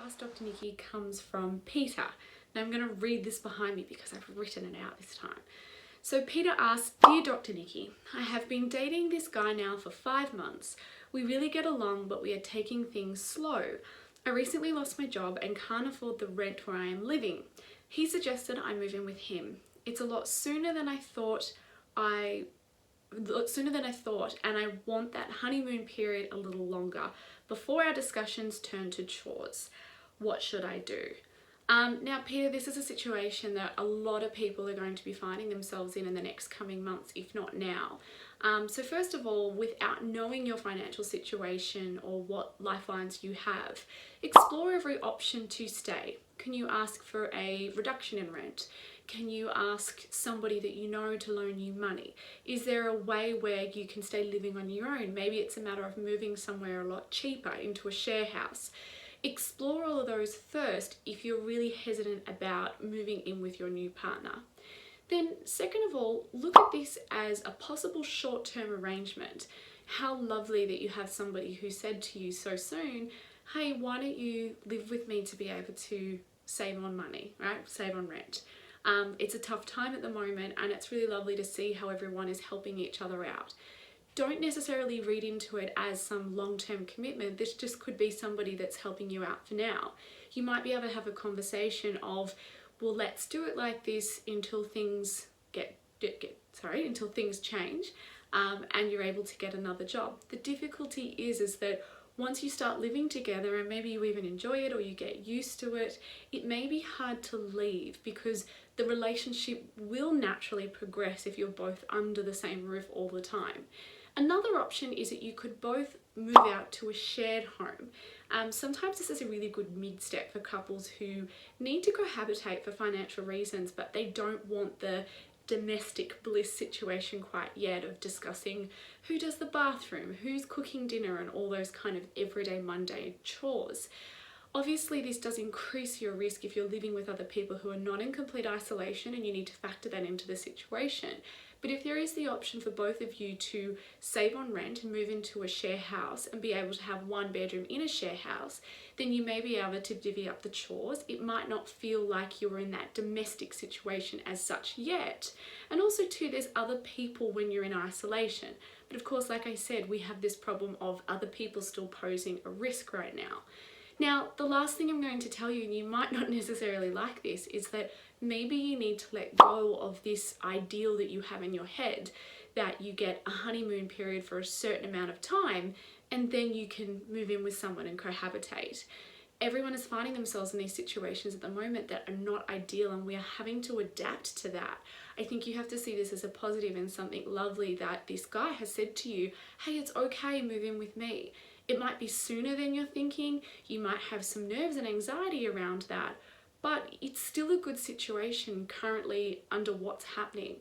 Ask Dr. Nikki comes from Peter. Now I'm going to read this behind me because I've written it out this time. So Peter asks, Dear Dr. Nikki, I have been dating this guy now for 5 months. We really get along, but we are taking things slow. I recently lost my job and can't afford the rent where I am living. He suggested I move in with him. It's a lot sooner than I thought, and I want that honeymoon period a little longer before our discussions turn to chores. What should I do? Now, Peter, this is a situation that a lot of people are going to be finding themselves in the next coming months, if not now. So first of all, without knowing your financial situation or what lifelines you have, explore every option to stay. Can you ask for a reduction in rent? Can you ask somebody that you know to loan you money? Is there a way where you can stay living on your own? Maybe it's a matter of moving somewhere a lot cheaper into a share house. Explore all of those first if you're really hesitant about moving in with your new partner. Then second of all, look at this as a possible short-term arrangement. How lovely that you have somebody who said to you so soon, hey, why don't you live with me to be able to save on money, right? Save on rent. It's a tough time at the moment and it's really lovely to see how everyone is helping each other out. Don't necessarily read into it as some long-term commitment. This just could be somebody that's helping you out for now. You might be able to have a conversation of, well, let's do it like this until things until things change and you're able to get another job. The difficulty is that once you start living together and maybe you even enjoy it or you get used to it, it may be hard to leave because the relationship will naturally progress if you're both under the same roof all the time. Another option is that you could both move out to a shared home. Sometimes this is a really good mid-step for couples who need to cohabitate for financial reasons, but they don't want the domestic bliss situation quite yet of discussing who does the bathroom, who's cooking dinner, and all those kind of everyday mundane chores. Obviously, this does increase your risk if you're living with other people who are not in complete isolation, and you need to factor that into the situation. But if there is the option for both of you to save on rent and move into a share house and be able to have one bedroom in a share house, then you may be able to divvy up the chores. It might not feel like you're in that domestic situation as such yet. And also too, there's other people when you're in isolation. But of course, like I said, we have this problem of other people still posing a risk right now. Now, the last thing I'm going to tell you, and you might not necessarily like this, is that maybe you need to let go of this ideal that you have in your head that you get a honeymoon period for a certain amount of time and then you can move in with someone and cohabitate. Everyone is finding themselves in these situations at the moment that are not ideal, and we are having to adapt to that. I think you have to see this as a positive and something lovely that this guy has said to you, hey, it's okay, move in with me. It might be sooner than you're thinking, you might have some nerves and anxiety around that, but it's still a good situation currently under what's happening.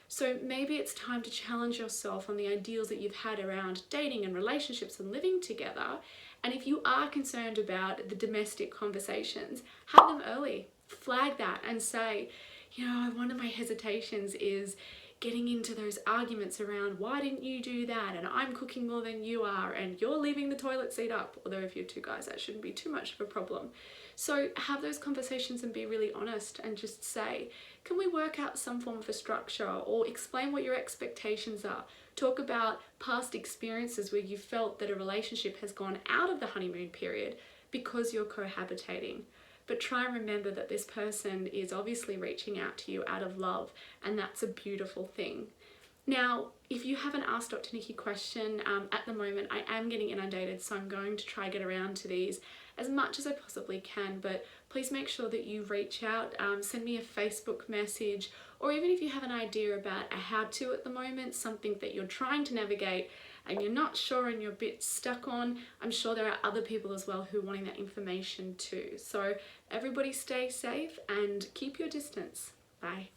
So maybe it's time to challenge yourself on the ideals that you've had around dating and relationships and living together. And if you are concerned about the domestic conversations, have them early. Flag that and say, you know, one of my hesitations is getting into those arguments around why didn't you do that, and I'm cooking more than you are, and you're leaving the toilet seat up. Although if you're two guys, that shouldn't be too much of a problem. So have those conversations and be really honest and just say, can we work out some form of a structure, or explain what your expectations are? Talk about past experiences where you felt that a relationship has gone out of the honeymoon period because you're cohabitating. But try and remember that this person is obviously reaching out to you out of love, and that's a beautiful thing. Now, if you haven't asked Dr. Nikki question, at the moment I am getting inundated, so I'm going to try get around to these as much as I possibly can, but please make sure that you reach out, send me a Facebook message, or even if you have an idea about a how-to at the moment, something that you're trying to navigate and you're not sure and you're a bit stuck on, I'm sure there are other people as well who are wanting that information too. So everybody stay safe and keep your distance. Bye.